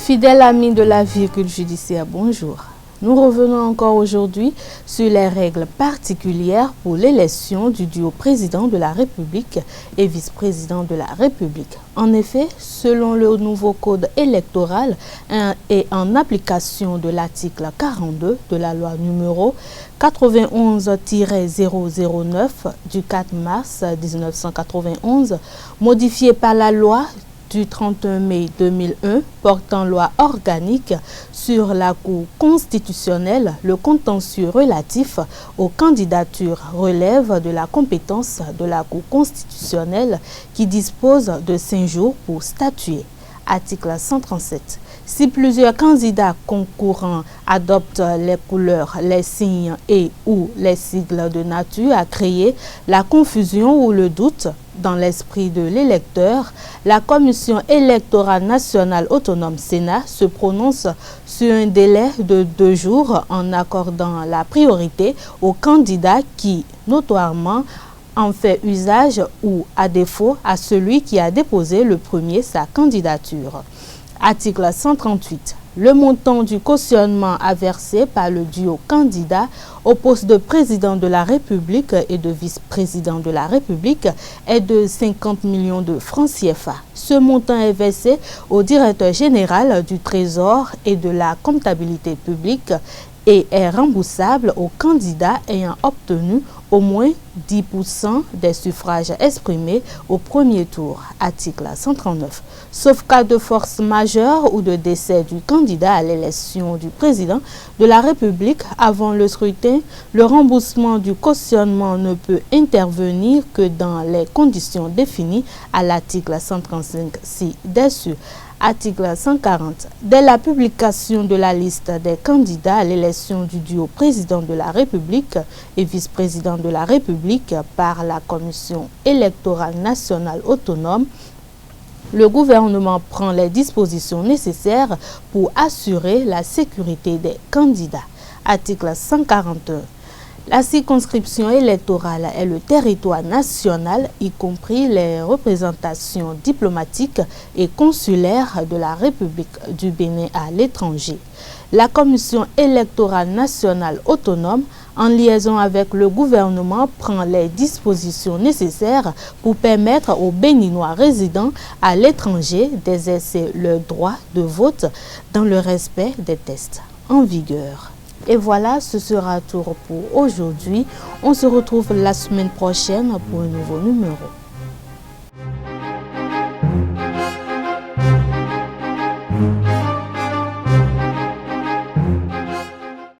Fidèles amis de la virgule judiciaire, bonjour. Nous revenons encore aujourd'hui sur les règles particulières pour l'élection du duo président de la République et vice-président de la République. En effet, selon le nouveau code électoral et en application de l'article 42 de la loi numéro 91-009 du 4 mars 1991, modifiée par la loi du 31 mai 2001 portant loi organique sur la Cour constitutionnelle, le contentieux relatif aux candidatures relève de la compétence de la Cour constitutionnelle qui dispose de 5 jours pour statuer. Article 137. Si plusieurs candidats concourants adoptent les couleurs, les signes et ou les sigles de nature à créer la confusion ou le doute dans l'esprit de l'électeur, la Commission électorale nationale autonome Sénat se prononce sur un délai de 2 jours en accordant la priorité aux candidats qui, notoirement, en fait usage ou, à défaut, à celui qui a déposé le premier sa candidature. Article 138. Le montant du cautionnement à verser par le duo candidat au poste de président de la République et de vice-président de la République est de 50 millions de francs CFA. Ce montant est versé au directeur général du Trésor et de la comptabilité publique et est remboursable aux candidats ayant obtenu au moins 10% des suffrages exprimés au premier tour. Article 139. Sauf cas de force majeure ou de décès du candidat à l'élection du président de la République avant le scrutin, le remboursement du cautionnement ne peut intervenir que dans les conditions définies à l'article 135 ci-dessus. Article 140. Dès la publication de la liste des candidats à l'élection du duo président de la République et vice-président de la République par la Commission électorale nationale autonome, le gouvernement prend les dispositions nécessaires pour assurer la sécurité des candidats. Article 141. La circonscription électorale est le territoire national, y compris les représentations diplomatiques et consulaires de la République du Bénin à l'étranger. La Commission électorale nationale autonome, en liaison avec le gouvernement, prend les dispositions nécessaires pour permettre aux Béninois résidant à l'étranger d'exercer leur droit de vote dans le respect des tests en vigueur. Et voilà, ce sera tout pour aujourd'hui. On se retrouve la semaine prochaine pour un nouveau numéro.